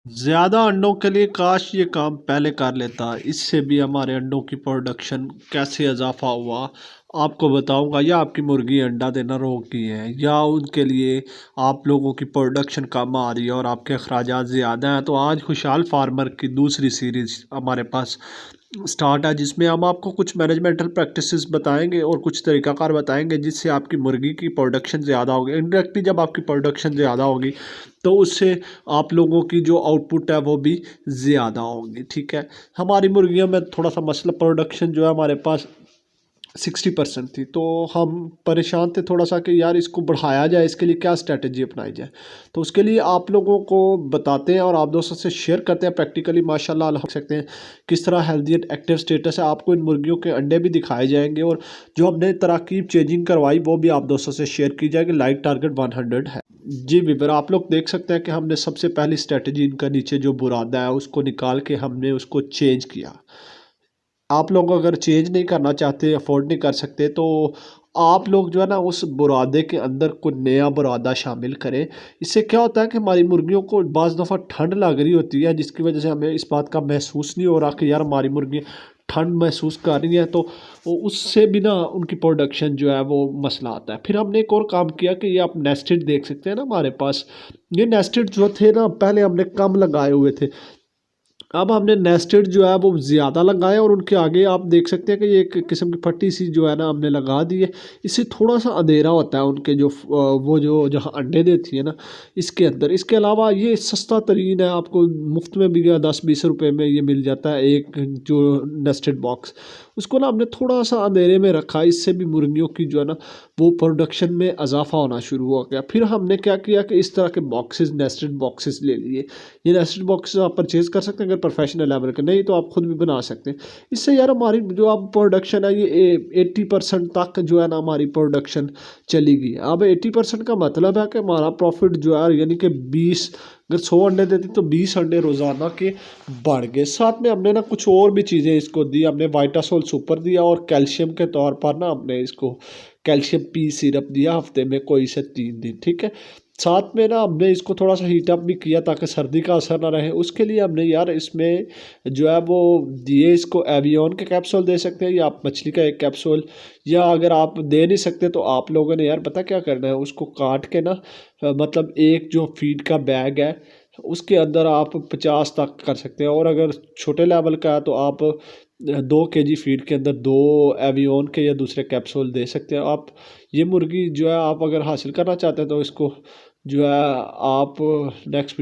ज़्यादा अंडों के लिए काश ये काम पहले कर लेता। इससे भी हमारे अंडों की प्रोडक्शन कैसे इजाफा हुआ आपको बताऊंगा, या आपकी मुर्गी अंडा देना रोक गई है, या उनके लिए आप लोगों की प्रोडक्शन कम आ रही है और आपके अखराजात ज़्यादा हैं। तो आज खुशहाल फार्मर की दूसरी सीरीज़ हमारे पास स्टार्ट है, जिसमें हम आपको कुछ मैनेजमेंटल प्रैक्टिसेस बताएंगे और कुछ तरीकाकार बताएंगे जिससे आपकी मुर्गी की प्रोडक्शन ज़्यादा होगी। इनडायरेक्टली जब आपकी प्रोडक्शन ज़्यादा होगी तो उससे आप लोगों की जो आउटपुट है वो भी ज़्यादा होगी। ठीक है, हमारी मुर्गियों में थोड़ा सा मसला, प्रोडक्शन जो है हमारे पास 60% थी, तो हम परेशान थे थोड़ा सा कि यार इसको बढ़ाया जाए, इसके लिए क्या स्ट्रेटजी अपनाई जाए। तो उसके लिए आप लोगों को बताते हैं और आप दोस्तों से शेयर करते हैं प्रैक्टिकली। माशाल्लाह अल्लाह सकते हैं किस तरह हेल्दी एंड एक्टिव स्टेटस है। आपको इन मुर्गियों के अंडे भी दिखाए जाएंगे और जो हमने तरकीब चेंजिंग करवाई वो भी आप दोस्तों से शेयर की जाएगी। लाइट टारगेट 100 है। जी विवर, आप लोग देख सकते हैं कि हमने सबसे पहली स्ट्रेटजी इनका नीचे जो बुरादा है उसको निकाल के हमने उसको चेंज किया। आप लोग अगर चेंज नहीं करना चाहते, अफोर्ड नहीं कर सकते, तो आप लोग जो है ना उस बुरादे के अंदर कोई नया बुरादा शामिल करें। इससे क्या होता है कि हमारी मुर्गियों को बाज़ दफ़ा ठंड लग रही होती है, जिसकी वजह से हमें इस बात का महसूस नहीं हो रहा कि यार हमारी मुर्गी ठंड महसूस कर रही है, तो उससे भी ना उनकी प्रोडक्शन जो है वो मसला आता है। फिर हमने एक और काम किया कि ये आप नेस्टेड देख सकते हैं ना हमारे पास, ये नेस्टेड जो थे ना पहले हमने कम लगाए हुए थे, अब हमने नेस्टेड जो है वो ज़्यादा लगाया और उनके आगे आप देख सकते हैं कि ये एक किस्म की पट्टी सी जो है ना हमने लगा दी है। इससे थोड़ा सा अंधेरा होता है उनके जो वो जो जहाँ अंडे देती है ना इसके अंदर। इसके अलावा ये सस्ता तरीन है, आपको मुफ्त में भी 10-20 रुपए में ये मिल जाता है एक जो नेस्टेड बॉक्स। उसको ना हमने थोड़ा सा अंधेरे में रखा, इससे भी मुर्गियों की जो है ना वो प्रोडक्शन में इजाफा होना शुरू हो गया। फिर हमने क्या किया कि इस तरह के बॉक्सेस, नेस्टेड बॉक्सेस ले लिए। ये नेस्टेड बॉक्स आप परचेज कर सकते हैं अगर प्रोफेशनल लेवल के, नहीं तो आप खुद भी बना सकते हैं। इससे यार हमारी जो अब प्रोडक्शन है ये 80% तक जो है ना हमारी प्रोडक्शन चली गई। अब 80% का मतलब है कि हमारा प्रॉफिट जो है यानी कि 20, अगर 100 अंडे देते तो 20 अंडे रोज़ाना के बढ़ गए। साथ में हमने ना कुछ और भी चीज़ें इसको दी, हमने वाइटासोल सुपर दिया और कैल्शियम के तौर पर ना हमने इसको कैल्शियम पी सिरप दिया हफ्ते में कोई से 3 दिन। ठीक है, साथ में ना हमने इसको थोड़ा सा हीट अप भी किया ताकि सर्दी का असर ना रहे। उसके लिए हमने यार इसमें जो है वो दिए, इसको एवियन के कैप्सूल दे सकते हैं या आप मछली का एक कैप्सूल, या अगर आप दे नहीं सकते तो आप लोगों ने यार पता क्या करना है, उसको काट के ना मतलब एक जो फीड का बैग है उसके अंदर आप 50 तक कर सकते हैं। और अगर छोटे लेवल का है तो आप 2 kg फीड के अंदर 2 एवियन के या दूसरे कैप्सूल दे सकते हैं आप। ये मुर्गी जो है आप अगर हासिल करना चाहते हैं तो इसको जो है आप नेक्स्ट